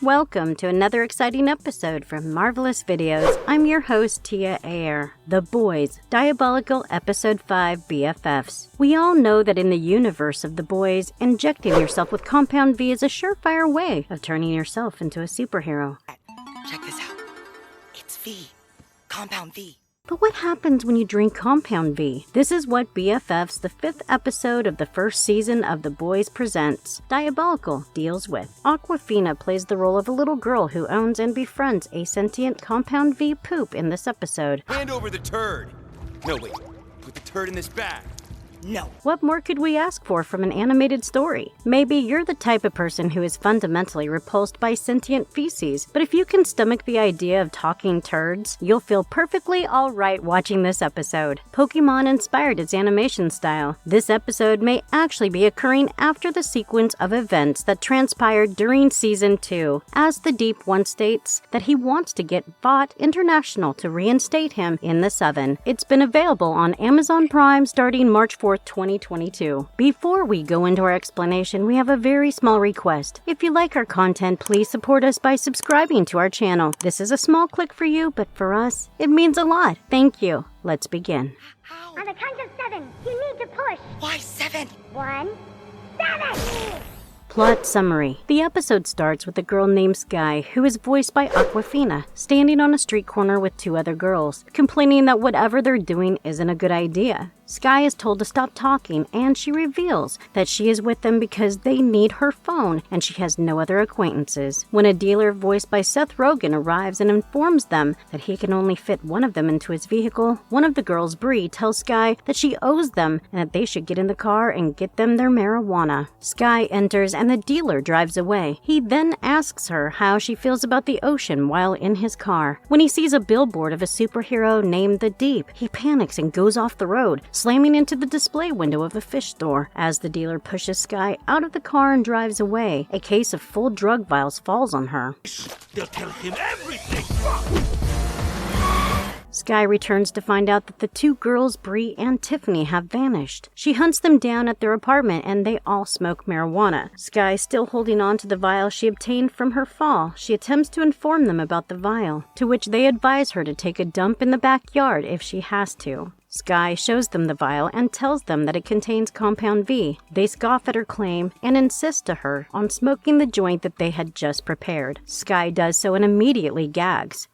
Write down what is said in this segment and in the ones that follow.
Welcome to another exciting episode from Marvelous Videos. I'm your host, Tia Ayer. The Boys, Diabolical Episode 5 BFFs. We all know that in the universe of The Boys, injecting yourself with Compound V is a surefire way of turning yourself into a superhero. Check this out. It's V. Compound V. But what happens when you drink Compound V? This is what BFFs, the 5th episode of the first season of The Boys Presents Diabolical, deals with. Awkwafina plays the role of a little girl who owns and befriends a sentient Compound V poop in this episode. Hand over the turd. No, wait. Put the turd in this bag. No. What more could we ask for from an animated story? Maybe you're the type of person who is fundamentally repulsed by sentient feces, but if you can stomach the idea of talking turds, you'll feel perfectly alright watching this episode. Pokemon inspired its animation style. This episode may actually be occurring after the sequence of events that transpired during Season 2, as the Deep once states that he wants to get Vought International to reinstate him in the 7. It's been available on Amazon Prime starting March 4th, 2022. Before we go into our explanation, we have a very small request. If you like our content, please support us by subscribing to our channel. This is a small click for you, but for us, it means a lot. Thank you. Let's begin. How? On the count of 7, you need to push. Why 7? 1, 7! Plot summary. The episode starts with a girl named Sky, who is voiced by Awkwafina, standing on a street corner with 2 other girls, complaining that whatever they're doing isn't a good idea. Sky is told to stop talking, and she reveals that she is with them because they need her phone, and she has no other acquaintances. When a dealer voiced by Seth Rogen arrives and informs them that he can only fit one of them into his vehicle, one of the girls, Bree, tells Sky that she owes them and that they should get in the car and get them their marijuana. Sky enters and the dealer drives away. He then asks her how she feels about the ocean while in his car. When he sees a billboard of a superhero named the Deep, he panics and goes off the road, slamming into the display window of a fish store. As the dealer pushes Sky out of the car and drives away, a case of full drug vials falls on her. They'll tell him everything. Sky returns to find out that the 2 girls, Bree and Tiffany, have vanished. She hunts them down at their apartment and they all smoke marijuana. Sky, still holding on to the vial she obtained from her fall, she attempts to inform them about the vial, to which they advise her to take a dump in the backyard if she has to. Sky shows them the vial and tells them that it contains Compound V. They scoff at her claim and insist to her on smoking the joint that they had just prepared. Sky does so and immediately gags.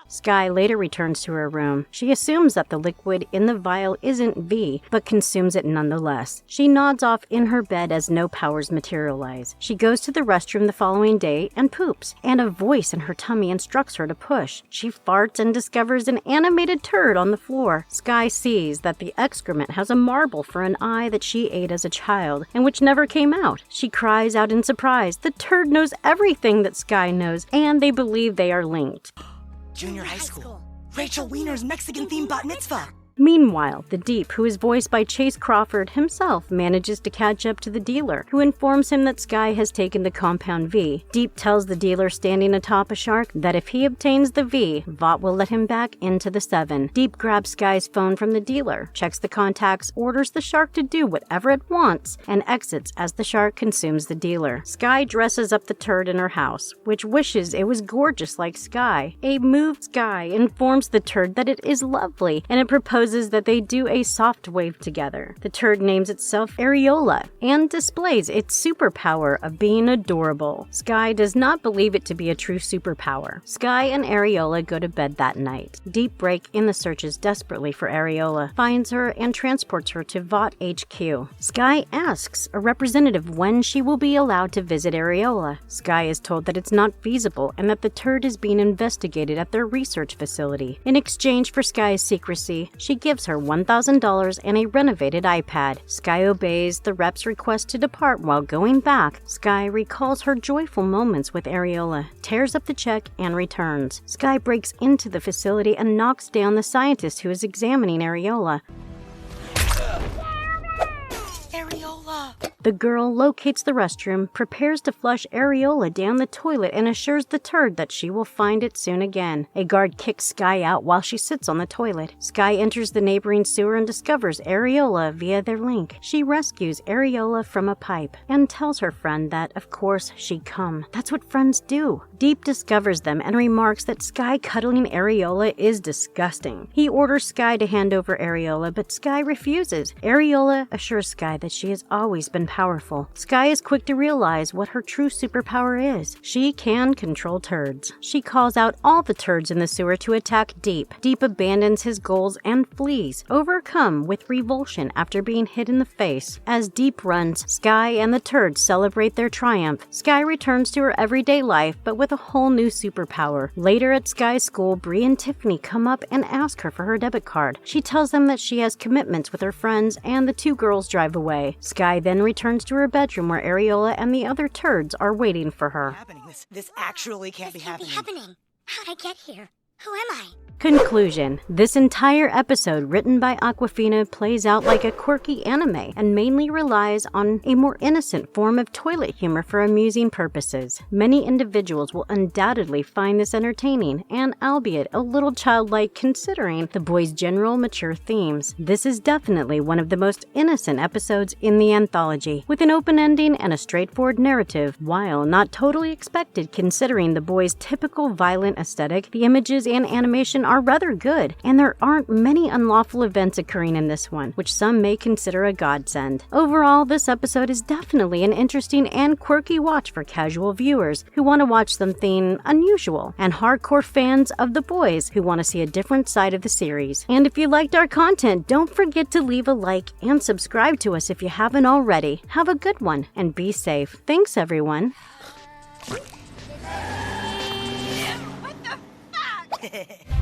Sky later returns to her room. She assumes that the liquid in the vial isn't V, but consumes it nonetheless. She nods off in her bed as no powers materialize. She goes to the restroom the following day and poops, and a voice in her tummy instructs her to push. She farts and discovers an animated turd on the floor. Sky sees that the excrement has a marble for an eye that she ate as a child, and which never came out. She cries out in surprise. The turd knows everything that Sky knows, and they believe they are linked. Junior high school. Rachel Wiener's Mexican-themed bat mitzvah. Meanwhile, the Deep, who is voiced by Chase Crawford himself, manages to catch up to the dealer, who informs him that Sky has taken the Compound V. Deep tells the dealer standing atop a shark that if he obtains the V, Vought will let him back into the 7. Deep grabs Sky's phone from the dealer, checks the contacts, orders the shark to do whatever it wants, and exits as the shark consumes the dealer. Sky dresses up the turd in her house, which wishes it was gorgeous like Sky. A moved Sky informs the turd that it is lovely, and it proposes that they do a soft wave together. The turd names itself Areola and displays its superpower of being adorable. Sky does not believe it to be a true superpower. Sky and Areola go to bed that night. Deep break in the searches desperately for Areola, finds her and transports her to Vought HQ. Sky asks a representative when she will be allowed to visit Areola. Sky is told that it's not feasible and that the turd is being investigated at their research facility. In exchange for Sky's secrecy, she gives her $1,000 and a renovated iPad. Sky obeys the rep's request to depart. While going back, Sky recalls her joyful moments with Areola, tears up the check, and returns. Sky breaks into the facility and knocks down the scientist who is examining Areola. Areola! The girl locates the restroom, prepares to flush Areola down the toilet, and assures the Turd that she will find it soon again. A guard kicks Sky out while she sits on the toilet. Sky enters the neighboring sewer and discovers Areola via their link. She rescues Areola from a pipe and tells her friend that, of course, she'd come. That's what friends do. Deep discovers them and remarks that Sky cuddling Areola is disgusting. He orders Sky to hand over Areola, but Sky refuses. Areola assures Sky that she has always been powerful. Sky is quick to realize what her true superpower is. She can control turds. She calls out all the turds in the sewer to attack Deep. Deep abandons his goals and flees, overcome with revulsion after being hit in the face. As Deep runs, Sky and the turds celebrate their triumph. Sky returns to her everyday life, but with a whole new superpower. Later at Sky's school, Bree and Tiffany come up and ask her for her debit card. She tells them that she has commitments with her friends, and the two girls drive away. Sky then returns to her bedroom where Areola and the other turds are waiting for her. This actually can't be happening. How'd I get here? Who am I? Conclusion. This entire episode, written by Awkwafina, plays out like a quirky anime and mainly relies on a more innocent form of toilet humor for amusing purposes. Many individuals will undoubtedly find this entertaining and albeit a little childlike considering the boys' general mature themes. This is definitely one of the most innocent episodes in the anthology, with an open ending and a straightforward narrative. While not totally expected considering the boys' typical violent aesthetic, the images and animation are rather good, and there aren't many unlawful events occurring in this one, which some may consider a godsend. Overall, this episode is definitely an interesting and quirky watch for casual viewers who want to watch something unusual, and hardcore fans of the boys who want to see a different side of the series. And if you liked our content, don't forget to leave a like and subscribe to us if you haven't already. Have a good one, and be safe. Thanks, everyone. What the fuck?